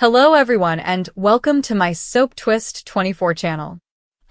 Hello everyone and welcome to my Soap Twist 24 channel.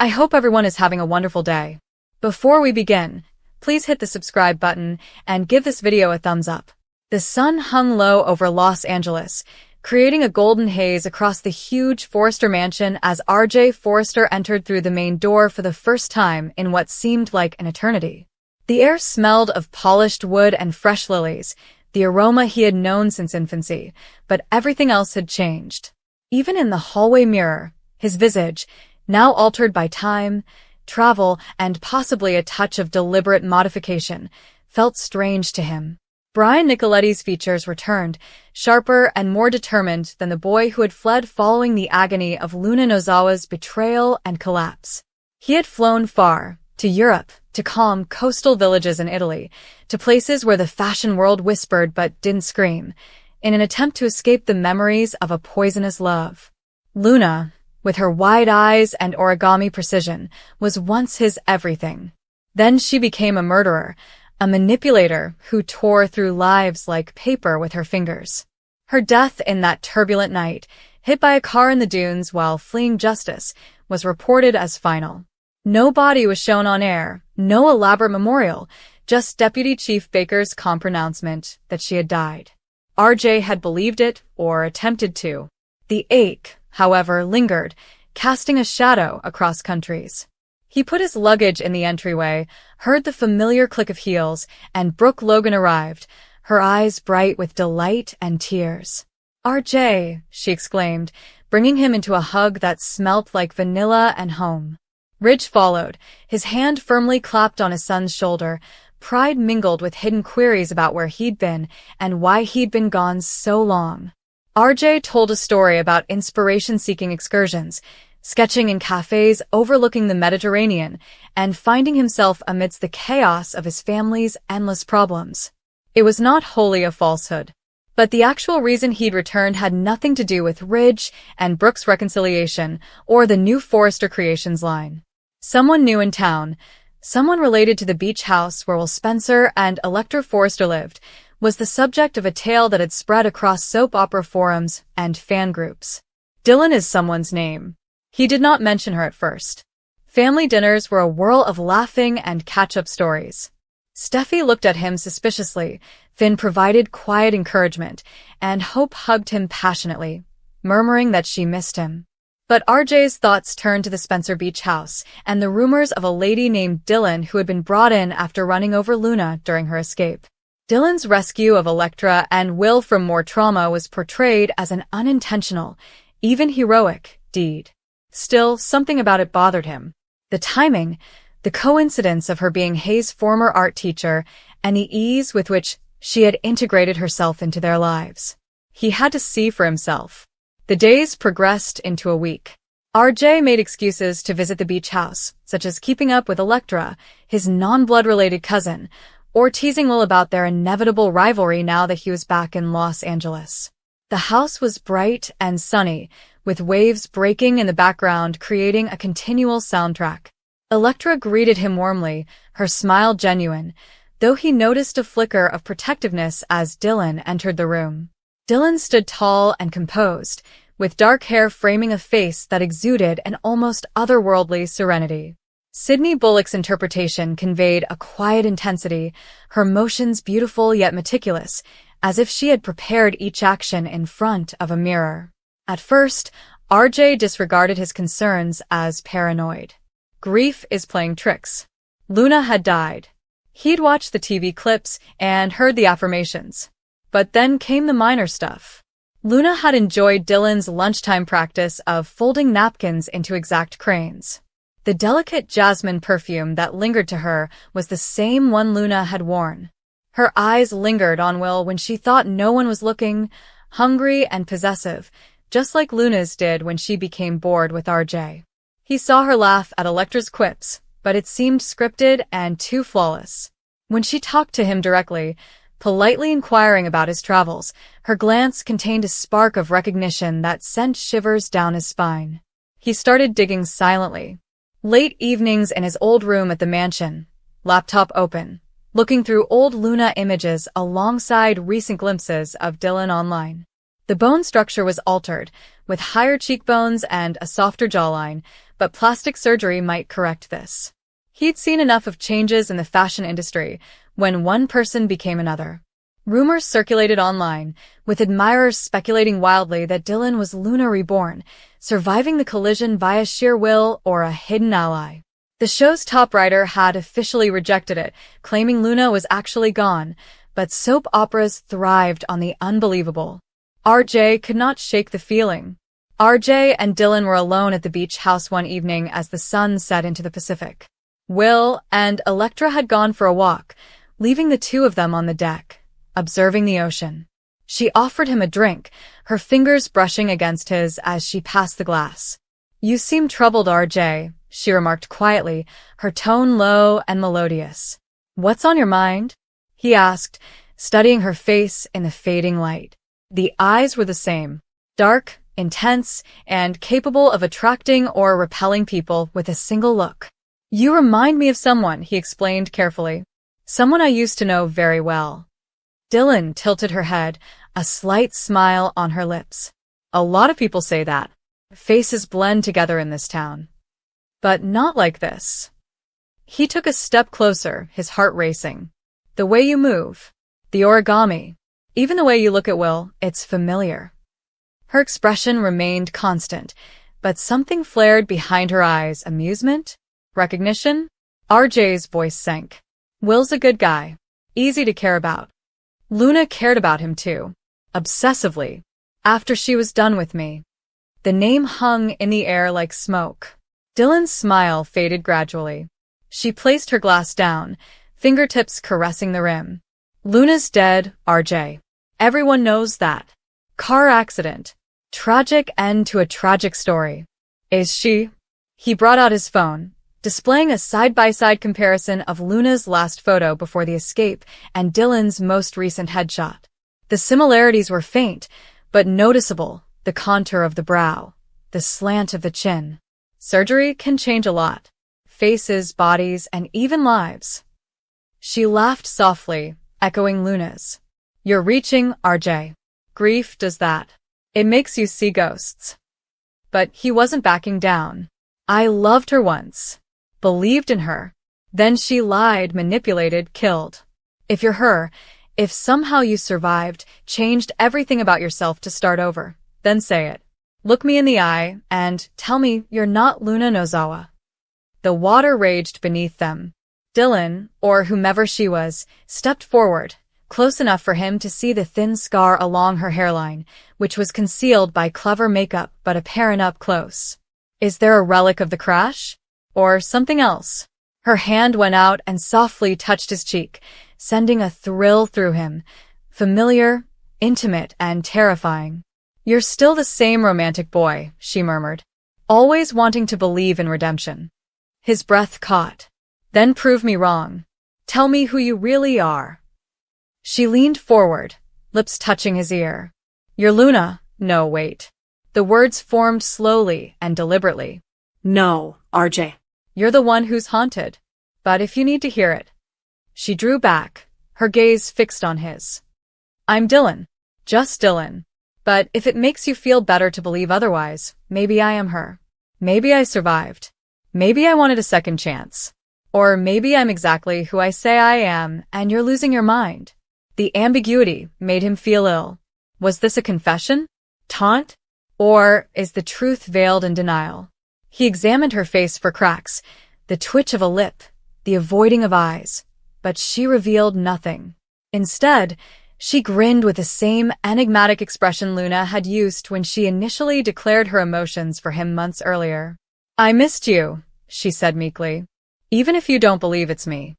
I hope everyone is having a wonderful day. Before we begin, please hit the subscribe button and give this video a thumbs up. The sun hung low over Los Angeles, creating a golden haze across the huge Forrester mansion as RJ Forrester entered through the main door for the first time in what seemed like an eternity. The air smelled of polished wood and fresh lilies, the aroma he had known since infancy, but everything else had changed. Even in the hallway mirror, his visage, now altered by time, travel, and possibly a touch of deliberate modification, felt strange to him. Brian Nicoletti's features returned, sharper and more determined than the boy who had fled following the agony of Luna Nozawa's betrayal and collapse. He had flown far, to Europe, to calm coastal villages in Italy, to places where the fashion world whispered but didn't scream, in an attempt to escape the memories of a poisonous love. Luna, with her wide eyes and origami precision, was once his everything. Then she became a murderer, a manipulator who tore through lives like paper with her fingers. Her death in that turbulent night, hit by a car in the dunes while fleeing justice, was reported as final. No body was shown on air, no elaborate memorial, just Deputy Chief Baker's calm pronouncement that she had died. RJ had believed it, or attempted to. The ache, however, lingered, casting a shadow across countries. He put his luggage in the entryway, heard the familiar click of heels, and Brooke Logan arrived, her eyes bright with delight and tears. RJ, she exclaimed, bringing him into a hug that smelt like vanilla and home. Ridge followed, his hand firmly clapped on his son's shoulder, pride mingled with hidden queries about where he'd been and why he'd been gone so long. RJ told a story about inspiration-seeking excursions, sketching in cafes overlooking the Mediterranean, and finding himself amidst the chaos of his family's endless problems. It was not wholly a falsehood. But the actual reason he'd returned had nothing to do with Ridge and Brooke's reconciliation or the new Forrester Creations line. Someone new in town, someone related to the beach house where Will Spencer and Electra Forrester lived, was the subject of a tale that had spread across soap opera forums and fan groups. Dylan is someone's name. He did not mention her at first. Family dinners were a whirl of laughing and catch-up stories. Steffi looked at him suspiciously, Finn provided quiet encouragement, and Hope hugged him passionately, murmuring that she missed him. But RJ's thoughts turned to the Spencer Beach house and the rumors of a lady named Dylan who had been brought in after running over Luna during her escape. Dylan's rescue of Electra and Will from more trauma was portrayed as an unintentional, even heroic, deed. Still, something about it bothered him. The timing, the coincidence of her being Hayes' former art teacher, and the ease with which she had integrated herself into their lives. He had to see for himself. The days progressed into a week. RJ made excuses to visit the beach house, such as keeping up with Electra, his non-blood-related cousin, or teasing Will about their inevitable rivalry now that he was back in Los Angeles. The house was bright and sunny, with waves breaking in the background creating a continual soundtrack. Electra greeted him warmly, her smile genuine, though he noticed a flicker of protectiveness as Dylan entered the room. Dylan stood tall and composed, with dark hair framing a face that exuded an almost otherworldly serenity. Sydney Bullock's interpretation conveyed a quiet intensity, her motions beautiful yet meticulous, as if she had prepared each action in front of a mirror. At first, RJ disregarded his concerns as paranoid. Grief is playing tricks. Luna had died. He'd watched the TV clips and heard the affirmations. But then came the minor stuff. Luna had enjoyed Dylan's lunchtime practice of folding napkins into exact cranes. The delicate jasmine perfume that lingered to her was the same one Luna had worn. Her eyes lingered on Will when she thought no one was looking, hungry and possessive, just like Luna's did when she became bored with RJ. He saw her laugh at Electra's quips, but it seemed scripted and too flawless. When she talked to him directly, politely inquiring about his travels, her glance contained a spark of recognition that sent shivers down his spine. He started digging silently. Late evenings in his old room at the mansion, laptop open, looking through old Luna images alongside recent glimpses of Dylan online. The bone structure was altered, with higher cheekbones and a softer jawline, but plastic surgery might correct this. He'd seen enough of changes in the fashion industry when one person became another. Rumors circulated online, with admirers speculating wildly that Dylan was Luna reborn, surviving the collision via sheer will or a hidden ally. The show's top writer had officially rejected it, claiming Luna was actually gone, but soap operas thrived on the unbelievable. RJ could not shake the feeling. RJ and Dylan were alone at the beach house one evening as the sun set into the Pacific. Will and Electra had gone for a walk, leaving the two of them on the deck, observing the ocean. She offered him a drink, her fingers brushing against his as she passed the glass. "You seem troubled, RJ," she remarked quietly, her tone low and melodious. "What's on your mind?" he asked, studying her face in the fading light. The eyes were the same, dark, intense, and capable of attracting or repelling people with a single look. "You remind me of someone," he explained carefully. "Someone I used to know very well." Dylan tilted her head, a slight smile on her lips. "A lot of people say that. Faces blend together in this town. But not like this." He took a step closer, his heart racing. "The way you move. The origami. Even the way you look at Will, it's familiar." Her expression remained constant, but something flared behind her eyes. Amusement? Recognition? RJ's voice sank. "Will's a good guy. Easy to care about. Luna cared about him too. Obsessively. After she was done with me." The name hung in the air like smoke. Dylan's smile faded gradually. She placed her glass down, fingertips caressing the rim. "Luna's dead, RJ. Everyone knows that. Car accident. Tragic end to a tragic story." "Is she?" He brought out his phone, displaying a side-by-side comparison of Luna's last photo before the escape and Dylan's most recent headshot. The similarities were faint, but noticeable: the contour of the brow, the slant of the chin. Surgery can change a lot. Faces, bodies, and even lives. She laughed softly, echoing Luna's. "You're reaching, RJ. Grief does that. It makes you see ghosts." But he wasn't backing down. "I loved her once. Believed in her. Then she lied, manipulated, killed. If you're her, if somehow you survived, changed everything about yourself to start over, then say it. Look me in the eye and tell me you're not Luna Nozawa." The water raged beneath them. Dylan, or whomever she was, stepped forward, close enough for him to see the thin scar along her hairline, which was concealed by clever makeup but apparent up close. "Is there a relic of the crash? Or something else?" Her hand went out and softly touched his cheek, sending a thrill through him. Familiar, intimate, and terrifying. "You're still the same romantic boy," she murmured, "always wanting to believe in redemption." His breath caught. "Then prove me wrong. Tell me who you really are." She leaned forward, lips touching his ear. "You're Luna." "No, wait." The words formed slowly and deliberately. "No, RJ. "You're the one who's haunted. But if you need to hear it." She drew back, her gaze fixed on his. "I'm Dylan. Just Dylan. But if it makes you feel better to believe otherwise, maybe I am her. Maybe I survived. Maybe I wanted a second chance. Or maybe I'm exactly who I say I am, and you're losing your mind." The ambiguity made him feel ill. Was this a confession? Taunt? Or is the truth veiled in denial? He examined her face for cracks, the twitch of a lip, the avoiding of eyes, but she revealed nothing. Instead, she grinned with the same enigmatic expression Luna had used when she initially declared her emotions for him months earlier. "I missed you," she said meekly. "Even if you don't believe it's me."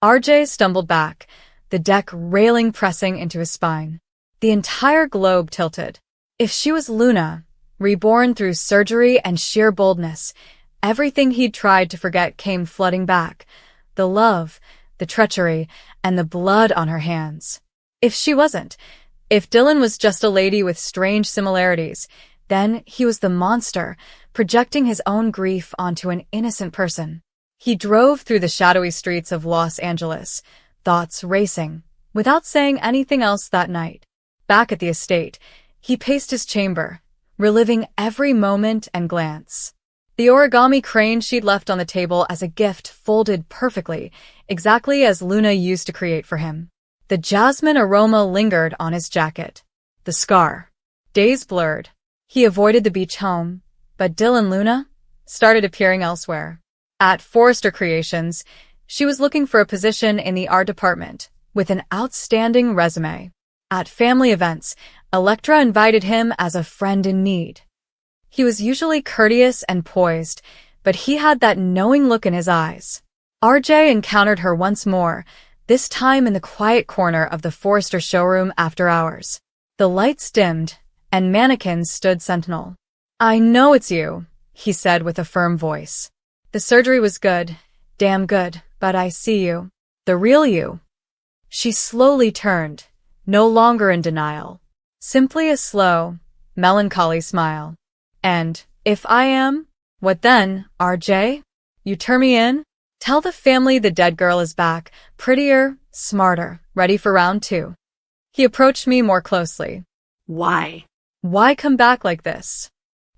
RJ stumbled back, the deck railing pressing into his spine. The entire globe tilted. If she was Luna, reborn through surgery and sheer boldness, everything he'd tried to forget came flooding back. The love, the treachery, and the blood on her hands. If she wasn't, if Dylan was just a lady with strange similarities, then he was the monster, projecting his own grief onto an innocent person. He drove through the shadowy streets of Los Angeles, thoughts racing, without saying anything else that night. Back at the estate, He paced his chamber, reliving every moment and glance. The origami crane she'd left on the table as a gift folded perfectly, exactly as Luna used to create for him. The jasmine aroma lingered on his jacket. The scar. Days blurred. He avoided the beach home, but Dylan Luna started appearing elsewhere. At Forrester Creations, she was looking for a position in the art department with an outstanding resume. At family events, Electra invited him as a friend in need. He was usually courteous and poised, but he had that knowing look in his eyes. RJ encountered her once more, this time in the quiet corner of the Forrester showroom after hours. The lights dimmed, and mannequins stood sentinel. "I know it's you," he said with a firm voice. "The surgery was good, damn good, but I see you. The real you." She slowly turned, no longer in denial. Simply a slow, melancholy smile. "And if I am? What then, RJ? You turn me in? Tell the family the dead girl is back, prettier, smarter, ready for round 2. He approached me more closely. Why? "Why come back like this?"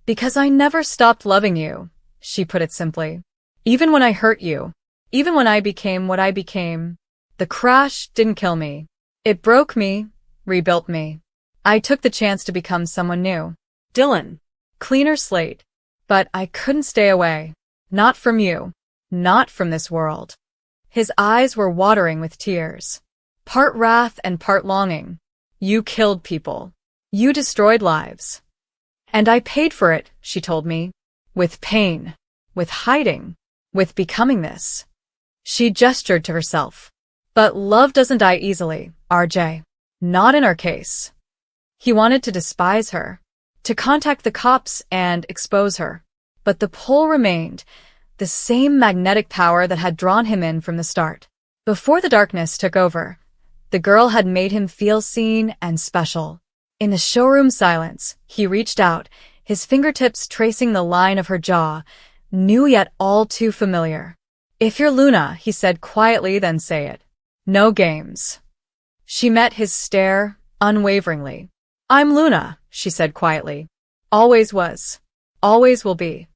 "Because I never stopped loving you," she put it simply. "Even when I hurt you. Even when I became what I became. The crash didn't kill me. It broke me, rebuilt me. I took the chance to become someone new. Dylan. Cleaner slate. But I couldn't stay away. Not from you. Not from this world." His eyes were watering with tears. Part wrath and part longing. "You killed people. You destroyed lives. And I paid for it," she told me. "With pain. With hiding. With becoming this." She gestured to herself. "But love doesn't die easily, RJ. Not in our case." He wanted to despise her, to contact the cops and expose her. But the pull remained, the same magnetic power that had drawn him in from the start. Before the darkness took over, the girl had made him feel seen and special. In the showroom silence, he reached out, his fingertips tracing the line of her jaw, new yet all too familiar. "If you're Luna," he said quietly, "then say it. No games." She met his stare unwaveringly. "I'm Luna," she said quietly. "Always was. Always will be."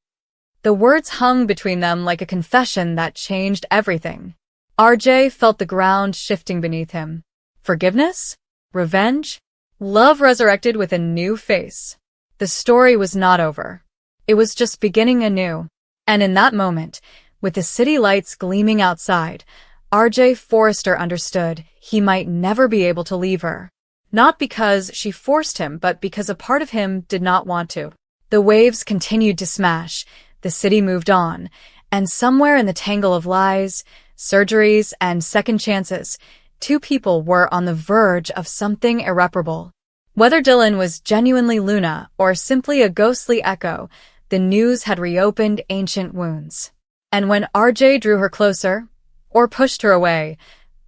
The words hung between them like a confession that changed everything. RJ felt the ground shifting beneath him. Forgiveness? Revenge? Love resurrected with a new face. The story was not over. It was just beginning anew. And in that moment, with the city lights gleaming outside, RJ Forrester understood he might never be able to leave her. Not because she forced him, but because a part of him did not want to. The waves continued to smash, the city moved on, and somewhere in the tangle of lies, surgeries, and second chances, two people were on the verge of something irreparable. Whether Dylan was genuinely Luna or simply a ghostly echo, the news had reopened ancient wounds. And when RJ drew her closer, or pushed her away,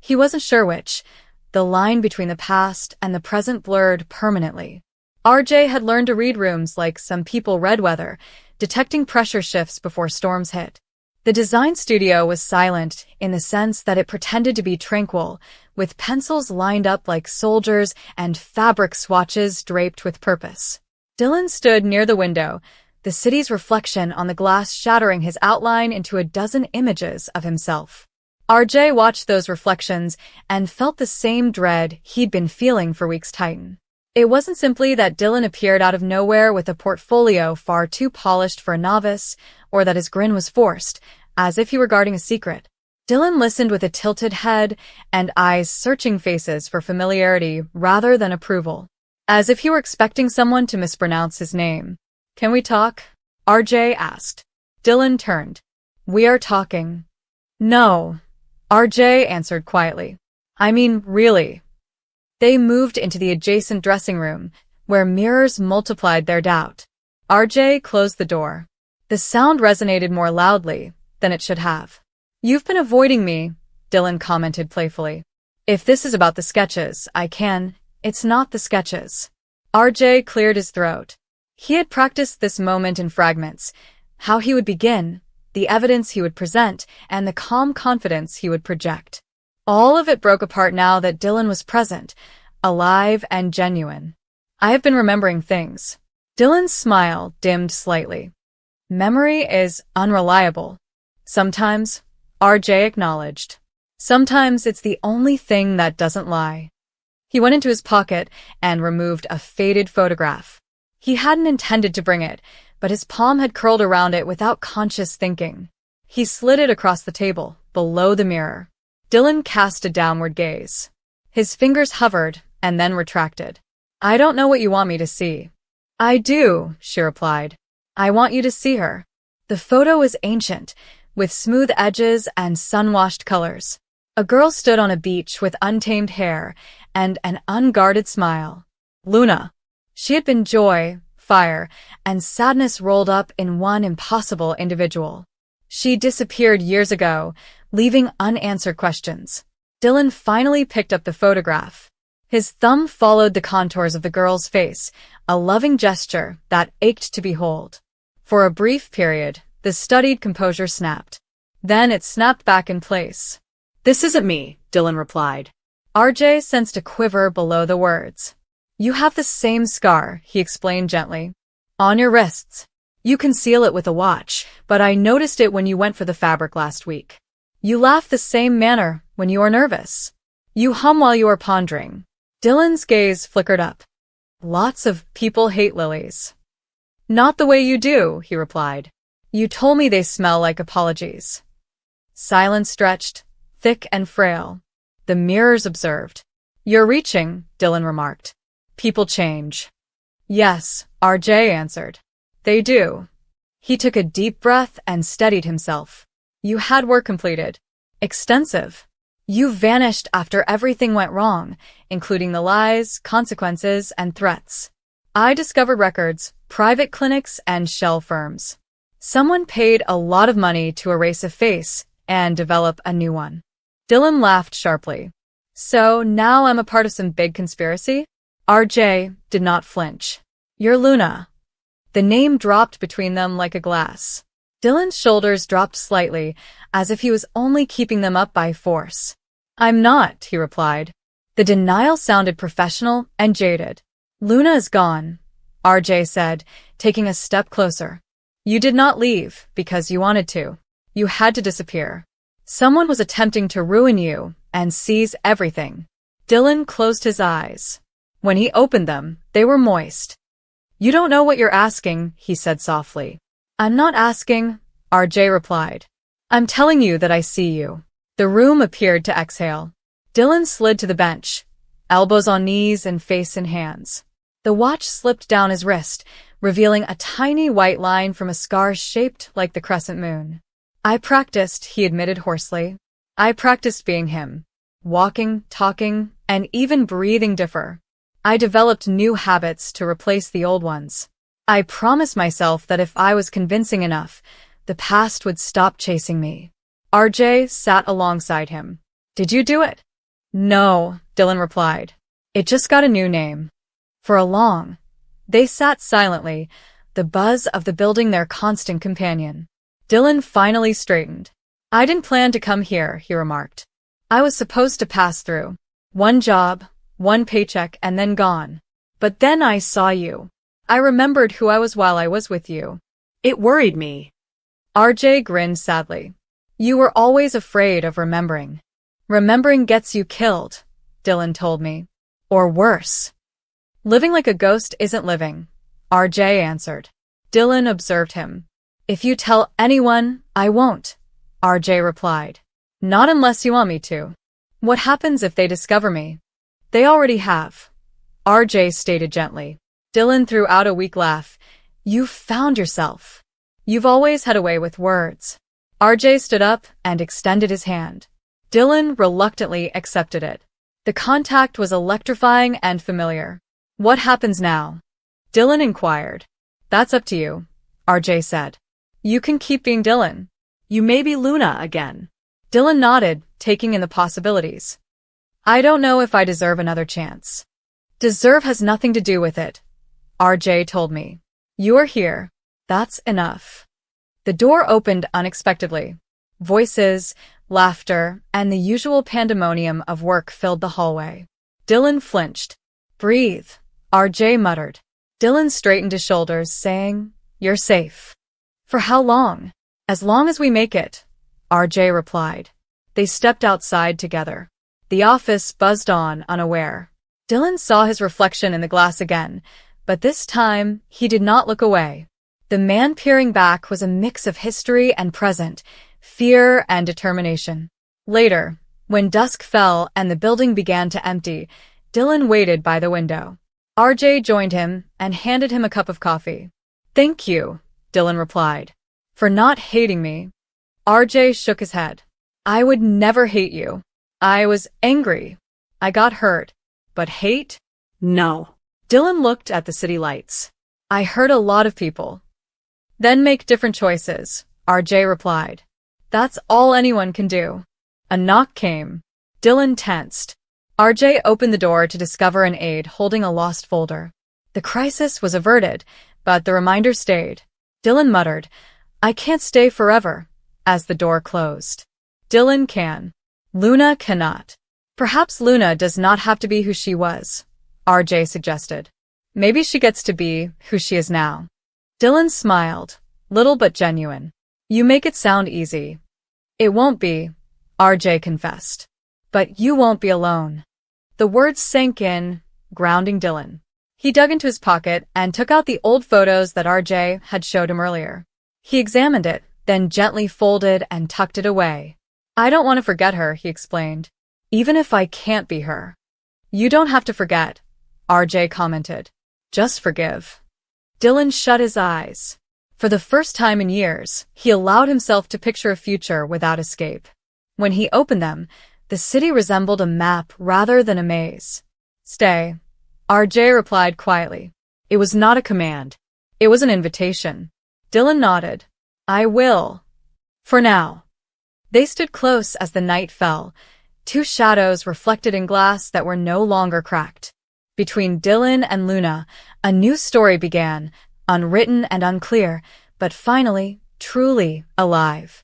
he wasn't sure which. The line between the past and the present blurred permanently. RJ had learned to read rooms like some people read weather, detecting pressure shifts before storms hit. The design studio was silent in the sense that it pretended to be tranquil, with pencils lined up like soldiers and fabric swatches draped with purpose. Dylan stood near the window, the city's reflection on the glass shattering his outline into a dozen images of himself. RJ watched those reflections and felt the same dread he'd been feeling for weeks. Titan. It wasn't simply that Dylan appeared out of nowhere with a portfolio far too polished for a novice, or that his grin was forced, as if he were guarding a secret. Dylan listened with a tilted head and eyes searching faces for familiarity rather than approval, as if he were expecting someone to mispronounce his name. "Can we talk?" RJ asked. Dylan turned. "We are talking." "No," RJ answered quietly. "I mean, really." They moved into the adjacent dressing room, where mirrors multiplied their doubt. RJ closed the door. The sound resonated more loudly than it should have. "You've been avoiding me," Dylan commented playfully. "If this is about the sketches, it's not the sketches." RJ cleared his throat. He had practiced this moment in fragments, how he would begin, the evidence he would present, and the calm confidence he would project. All of it broke apart now that Dylan was present, alive and genuine. I have been remembering things. Dylan's smile dimmed slightly. Memory is unreliable. Sometimes, RJ acknowledged. Sometimes it's the only thing that doesn't lie. He went into his pocket and removed a faded photograph. He hadn't intended to bring it, but his palm had curled around it without conscious thinking. He slid it across the table, below the mirror. Dylan cast a downward gaze. His fingers hovered and then retracted. I don't know what you want me to see. I do, she replied. I want you to see her. The photo was ancient, with smooth edges and sun-washed colors. A girl stood on a beach with untamed hair and an unguarded smile. Luna. She had been joy, fire, and sadness rolled up in one impossible individual. She disappeared years ago, leaving unanswered questions. Dylan finally picked up the photograph. His thumb followed the contours of the girl's face, a loving gesture that ached to behold. For a brief period, the studied composure snapped. Then it snapped back in place. This isn't me, Dylan replied. RJ sensed a quiver below the words. You have the same scar, he explained gently. On your wrists. You conceal it with a watch, but I noticed it when you went for the fabric last week. You laugh the same manner when you are nervous. You hum while you are pondering. Dylan's gaze flickered up. Lots of people hate lilies. Not the way you do, he replied. You told me they smell like apologies. Silence stretched, thick and frail. The mirrors observed. You're reaching, Dylan remarked. People change. Yes, RJ answered. They do. He took a deep breath and steadied himself. You had work completed. Extensive. You vanished after everything went wrong, including the lies, consequences, and threats. I discovered records, private clinics, and shell firms. Someone paid a lot of money to erase a face and develop a new one. Dylan laughed sharply. So now I'm a part of some big conspiracy? RJ did not flinch. You're Luna. The name dropped between them like a glass. Dylan's shoulders dropped slightly, as if he was only keeping them up by force. I'm not, he replied. The denial sounded professional and jaded. Luna is gone, RJ said, taking a step closer. You did not leave because you wanted to. You had to disappear. Someone was attempting to ruin you and seize everything. Dylan closed his eyes. When he opened them, they were moist. You don't know what you're asking, he said softly. I'm not asking, RJ replied. I'm telling you that I see you. The room appeared to exhale. Dylan slid to the bench, elbows on knees and face in hands. The watch slipped down his wrist, revealing a tiny white line from a scar shaped like the crescent moon. I practiced, he admitted hoarsely. I practiced being him. Walking, talking, and even breathing differ. I developed new habits to replace the old ones. I promised myself that if I was convincing enough, the past would stop chasing me. RJ sat alongside him. Did you do it? No, Dylan replied. It just got a new name. For a long, they sat silently, the buzz of the building their constant companion. Dylan finally straightened. I didn't plan to come here, he remarked. I was supposed to pass through. One job, one paycheck, and then gone. But then I saw you. I remembered who I was while I was with you. It worried me. RJ grinned sadly. You were always afraid of remembering. Remembering gets you killed, Dylan told me. Or worse. Living like a ghost isn't living, RJ answered. Dylan observed him. If you tell anyone, I won't, RJ replied. Not unless you want me to. What happens if they discover me? They already have, RJ stated gently. Dylan threw out a weak laugh. You've found yourself. You've always had a way with words. RJ stood up and extended his hand. Dylan reluctantly accepted it. The contact was electrifying and familiar. What happens now? Dylan inquired. That's up to you, RJ said. You can keep being Dylan. You may be Luna again. Dylan nodded, taking in the possibilities. I don't know if I deserve another chance. Deserve has nothing to do with it, RJ told me. You're here. That's enough. The door opened unexpectedly. Voices, laughter, and the usual pandemonium of work filled the hallway. Dylan flinched. Breathe, RJ muttered. Dylan straightened his shoulders, saying, "You're safe." "For how long?" "As long as we make it," RJ replied. They stepped outside together. The office buzzed on, unaware. Dylan saw his reflection in the glass again, but this time he did not look away. The man peering back was a mix of history and present, fear and determination. Later, when dusk fell and the building began to empty, Dylan waited by the window. RJ joined him and handed him a cup of coffee. "Thank you," Dylan replied. "For not hating me." RJ shook his head. "I would never hate you. I was angry. I got hurt. But hate? No. Dylan looked at the city lights. "I hurt a lot of people. Then make different choices," RJ replied. "That's all anyone can do." A knock came. Dylan tensed. RJ opened the door to discover an aide holding a lost folder. The crisis was averted, but the reminder stayed. Dylan muttered, "I can't stay forever," as the door closed. Dylan can. Luna cannot. Perhaps Luna does not have to be who she was, RJ suggested. Maybe she gets to be who she is now. Dylan smiled, little but genuine. "You make it sound easy." "It won't be," RJ confessed. "But you won't be alone." The words sank in, grounding Dylan. He dug into his pocket and took out the old photos that RJ had showed him earlier. He examined it, then gently folded and tucked it away. "I don't want to forget her," he explained. "Even if I can't be her." "You don't have to forget," RJ commented. "Just forgive." Dylan shut his eyes. For the first time in years, he allowed himself to picture a future without escape. When he opened them, the city resembled a map rather than a maze. "Stay," RJ replied quietly. It was not a command. It was an invitation. Dylan nodded. "I will. For now." They stood close as the night fell, two shadows reflected in glass that were no longer cracked. Between Dylan and Luna, a new story began, unwritten and unclear, but finally, truly alive.